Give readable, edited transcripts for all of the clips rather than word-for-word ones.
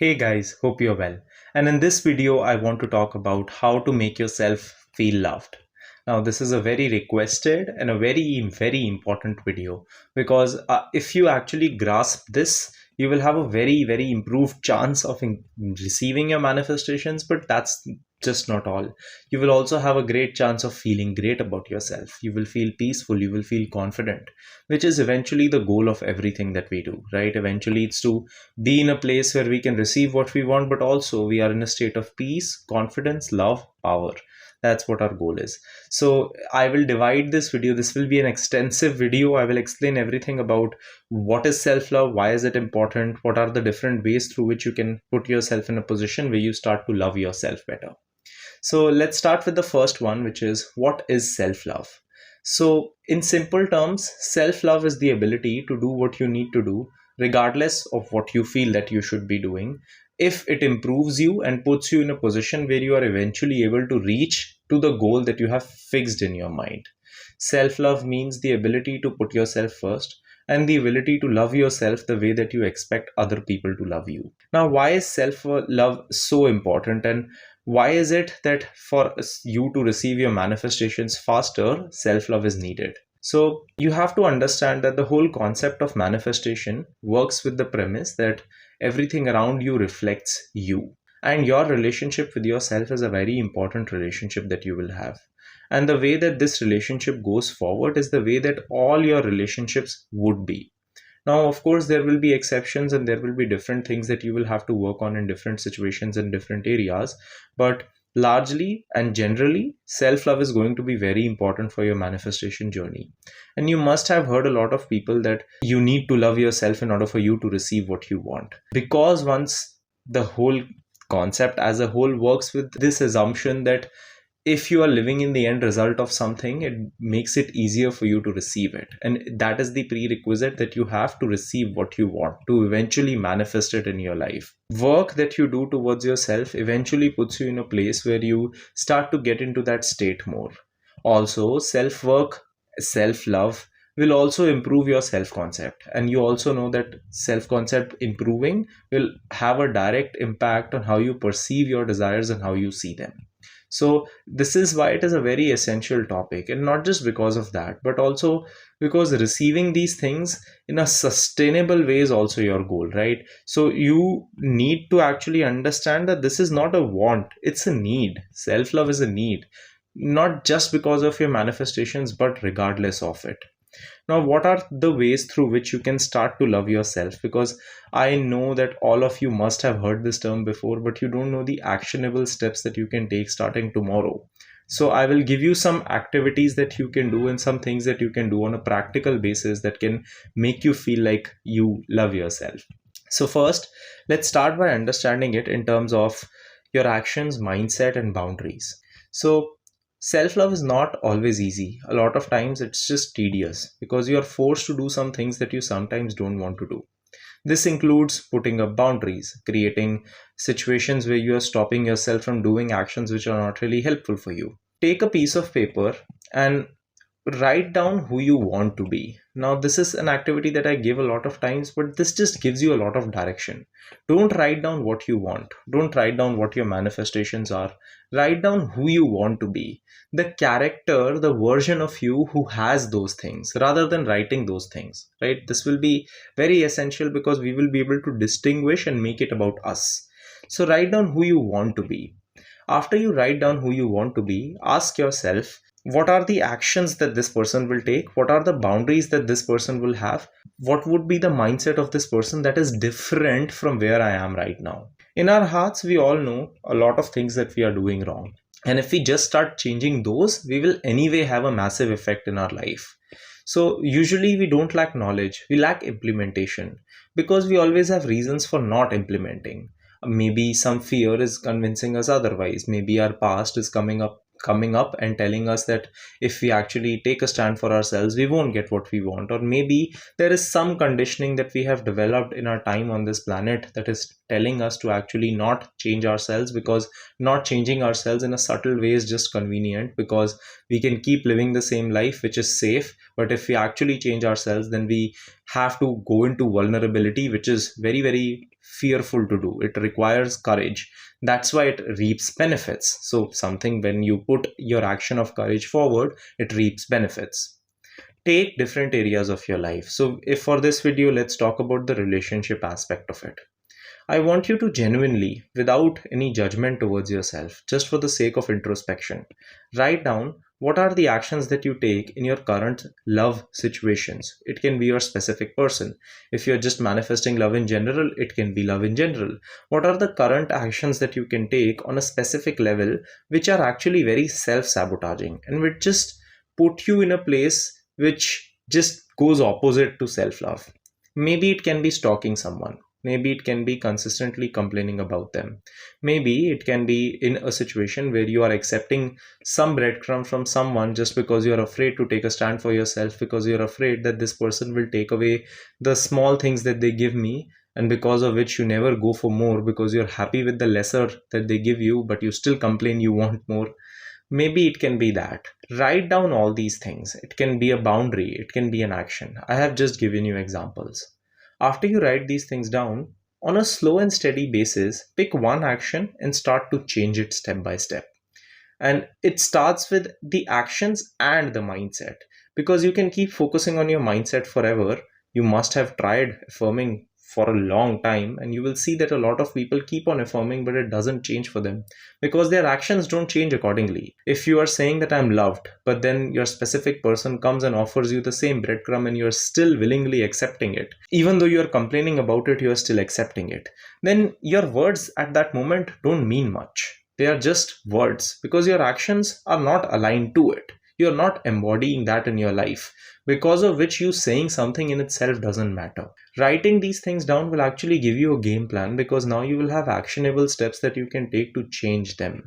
Hey guys, hope you're well. And in this video, I want to talk about how to make yourself feel loved. Now, this is a very requested and a very important video because if you actually grasp this, you will have a very improved chance of receiving your manifestations. But that's just not all. You will also have a great chance of feeling great about yourself. You will feel peaceful, you will feel confident, which is eventually the goal of everything that we do, right? Eventually, it's to be in a place where we can receive what we want, but also we are in a state of peace, confidence, love, power. That's what our goal is. So I will divide this video. This will be an extensive video. I will explain everything about what is self-love, why is it important, what are the different ways through which you can put yourself in a position where you start to love yourself better. So let's start with the first one, which is what is self-love? So in simple terms, self-love is the ability to do what you need to do regardless of what you feel that you should be doing, if it improves you and puts you in a position where you are eventually able to reach to the goal that you have fixed in your mind. Self-love means the ability to put yourself first and the ability to love yourself the way that you expect other people to love you. Now, why is self-love so important, and why is it that for you to receive your manifestations faster, self-love is needed? So you have to understand that the whole concept of manifestation works with the premise that everything around you reflects you. And your relationship with yourself is a very important relationship that you will have. And the way that this relationship goes forward is the way that all your relationships would be. Now, of course, there will be exceptions and there will be different things that you will have to work on in different situations and different areas. But largely and generally, self-love is going to be very important for your manifestation journey. And you must have heard a lot of people that you need to love yourself in order for you to receive what you want. Because once the whole concept as a whole works with this assumption that if you are living in the end result of something, it makes it easier for you to receive it. And that is the prerequisite that you have to receive what you want, to eventually manifest it in your life. Work that you do towards yourself eventually puts you in a place where you start to get into that state more. Also, self-work, self-love will also improve your self-concept. And you also know that self-concept improving will have a direct impact on how you perceive your desires and how you see them. So this is why it is a very essential topic, and not just because of that, but also because receiving these things in a sustainable way is also your goal, right? So you need to actually understand that this is not a want, it's a need. Self-love is a need, not just because of your manifestations, but regardless of it. Now, what are the ways through which you can start to love yourself? Because I know that all of you must have heard this term before, but you don't know the actionable steps that you can take starting tomorrow. So I will give you some activities that you can do and some things that you can do on a practical basis that can make you feel like you love yourself. So first, let's start by understanding it in terms of your actions, mindset, and boundaries. So self-love is not always easy. A lot of times it's just tedious because you are forced to do some things that you sometimes don't want to do. This includes putting up boundaries, creating situations where you are stopping yourself from doing actions which are not really helpful for you. Take a piece of paper and write down who you want to be. Now, this is an activity that I give a lot of times, but this just gives you a lot of direction. Don't write down what you want. Don't write down what your manifestations are. Write down who you want to be, the character, the version of you who has those things, rather than writing those things, right? This will be very essential because we will be able to distinguish and make it about us. So write down who you want to be. After you write down who you want to be, ask yourself, what are the actions that this person will take? What are the boundaries that this person will have? What would be the mindset of this person that is different from where I am right now? In our hearts, we all know a lot of things that we are doing wrong. And if we just start changing those, we will anyway have a massive effect in our life. So usually we don't lack knowledge, we lack implementation because we always have reasons for not implementing. Maybe some fear is convincing us otherwise. Maybe our past is coming up and telling us that if we actually take a stand for ourselves, we won't get what we want. Or maybe there is some conditioning that we have developed in our time on this planet that is telling us to actually not change ourselves, because not changing ourselves in a subtle way is just convenient, because we can keep living the same life which is safe. But if we actually change ourselves, then we have to go into vulnerability, which is very fearful to do. It requires courage. That's why it reaps benefits. So something, when you put your action of courage forward, it reaps benefits. Take different areas of your life. So if for this video, let's talk about the relationship aspect of it. I want you to genuinely, without any judgment towards yourself, just for the sake of introspection, write down what are the actions that you take in your current love situations. It can be your specific person. If you're just manifesting love in general, it can be love in general. What are the current actions that you can take on a specific level which are actually very self sabotaging and which just put you in a place which just goes opposite to self love? Maybe it can be stalking someone. Maybe it can be consistently complaining about them. Maybe it can be in a situation where you are accepting some breadcrumb from someone just because you're afraid to take a stand for yourself, because you're afraid that this person will take away the small things that they give me, and because of which you never go for more because you're happy with the lesser that they give you, but you still complain you want more. Maybe it can be that. Write down all these things. It can be a boundary, it can be an action. I have just given you examples. After you write these things down, on a slow and steady basis, pick one action and start to change it step by step. And it starts with the actions and the mindset, because you can keep focusing on your mindset forever. You must have tried affirming for a long time, and you will see that a lot of people keep on affirming, but it doesn't change for them because their actions don't change accordingly. If you are saying that I'm loved, but then your specific person comes and offers you the same breadcrumb and you're still willingly accepting it, even though you're complaining about it, you're still accepting it, then your words at that moment don't mean much. They are just words because your actions are not aligned to it. You're not embodying that in your life, because of which you saying something in itself doesn't matter. Writing these things down will actually give you a game plan, because now you will have actionable steps that you can take to change them.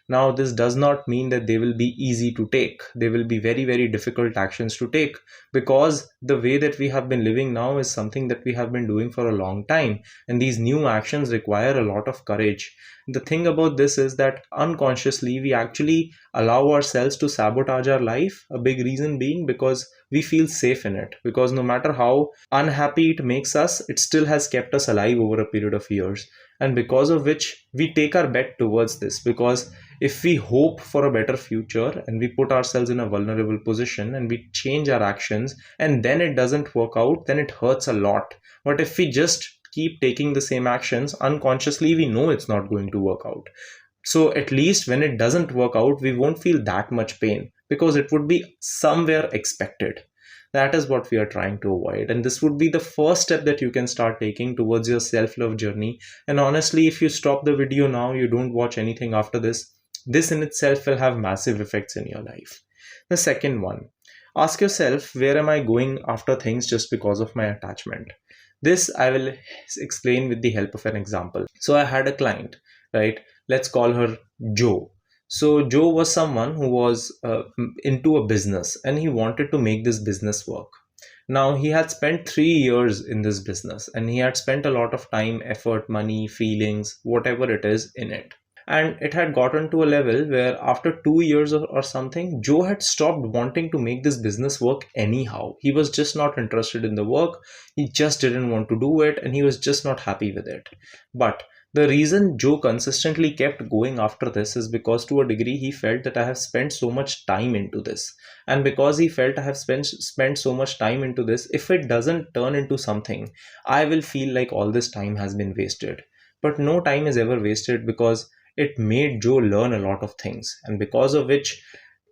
Now, this does not mean that they will be easy to take. They will be very, very difficult actions to take, because the way that we have been living now is something that we have been doing for a long time. And these new actions require a lot of courage. The thing about this is that unconsciously we actually allow ourselves to sabotage our life. A big reason being because we feel safe in it, because no matter how unhappy it makes us, it still has kept us alive over a period of years. And because of which we take our bet towards this, because if we hope for a better future and we put ourselves in a vulnerable position and we change our actions and then it doesn't work out, then it hurts a lot. But if we just keep taking the same actions, unconsciously we know it's not going to work out. So at least when it doesn't work out, we won't feel that much pain, because it would be somewhere expected. That is what we are trying to avoid. And this would be the first step that you can start taking towards your self-love journey. And honestly, if you stop the video now, you don't watch anything after this in itself will have massive effects in your life. The second one, ask yourself, where am I going after things just because of my attachment? This I will explain with the help of an example. So I had a client, right? Let's call her Joe. So Joe was someone who was into a business and he wanted to make this business work. Now he had spent 3 years in this business and he had spent a lot of time, effort, money, feelings, whatever it is in it. And it had gotten to a level where after 2 years or something, Joe had stopped wanting to make this business work anyhow. He was just not interested in the work. He just didn't want to do it and he was just not happy with it. But the reason Joe consistently kept going after this is because to a degree he felt that I have spent so much time into this. And because he felt I have spent so much time into this, if it doesn't turn into something, I will feel like all this time has been wasted. But no time is ever wasted, because it made Joe learn a lot of things. And because of which,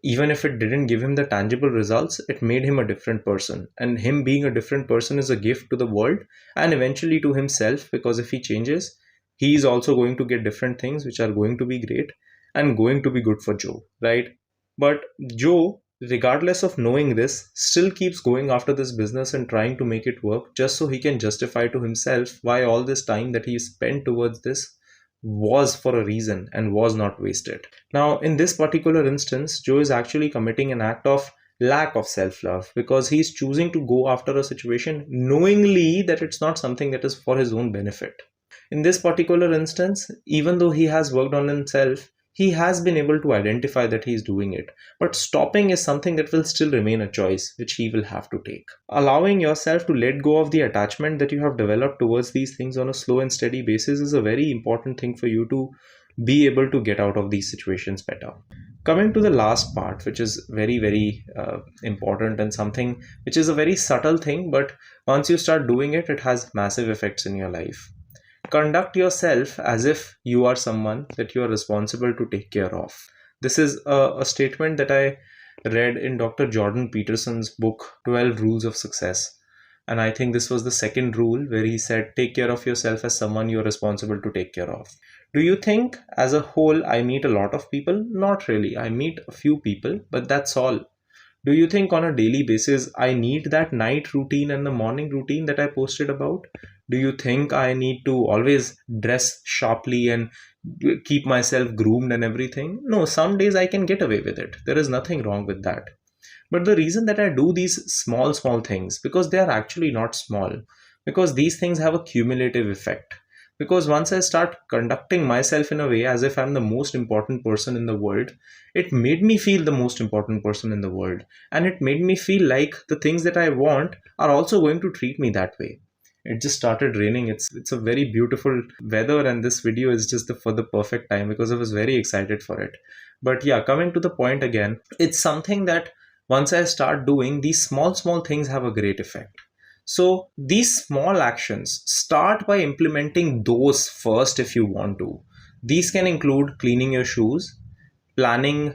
even if it didn't give him the tangible results, it made him a different person. And him being a different person is a gift to the world and eventually to himself, because if he changes, he is also going to get different things which are going to be great and going to be good for Joe, right? But Joe, regardless of knowing this, still keeps going after this business and trying to make it work, just so he can justify to himself why all this time that he spent towards this was for a reason and was not wasted. Now, in this particular instance, Joe is actually committing an act of lack of self-love, because he's choosing to go after a situation knowingly that it's not something that is for his own benefit. In this particular instance, even though he has worked on himself, he has been able to identify that he's doing it. But stopping is something that will still remain a choice, which he will have to take. Allowing yourself to let go of the attachment that you have developed towards these things on a slow and steady basis is a very important thing for you to be able to get out of these situations better. Coming to the last part, which is very important and something which is a very subtle thing, but once you start doing it, it has massive effects in your life. Conduct yourself as if you are someone that you are responsible to take care of. This is a statement that I read in Dr. Jordan Peterson's book 12 Rules of Success. And I think this was the second rule where he said, take care of yourself as someone you're responsible to take care of. Do you think as a whole I meet a lot of people? Not really. I meet a few people, but that's all. Do you think on a daily basis I need that night routine and the morning routine that I posted about? Do you think I need to always dress sharply and keep myself groomed and everything? No, some days I can get away with it. There is nothing wrong with that. But the reason that I do these small things, because they are actually not small, because these things have a cumulative effect. Because once I start conducting myself in a way as if I'm the most important person in the world, it made me feel the most important person in the world. And it made me feel like the things that I want are also going to treat me that way. It just started raining. It's a very beautiful weather, and this video is just for the perfect time because I was very excited for it. But yeah, coming to the point again, it's something that once I start doing, these small things have a great effect. So these small actions, start by implementing those first if you want to. These can include cleaning your shoes, planning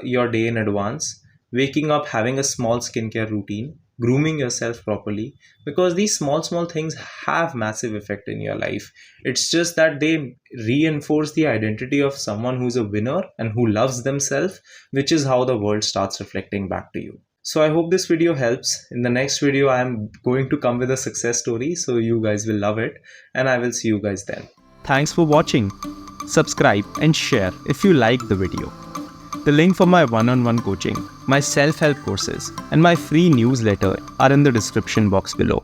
your day in advance, waking up, having a small skincare routine, grooming yourself properly, because these small things have massive effect in your life. It's just that they reinforce the identity of someone who's a winner and who loves themselves, which is how the world starts reflecting back to you. So I hope this video helps. In the next video, I'm going to come with a success story, so you guys will love it, and I will see you guys then. Thanks for watching. Subscribe and share if you like the video. The link for my one-on-one coaching, my self-help courses, and my free newsletter are in the description box below.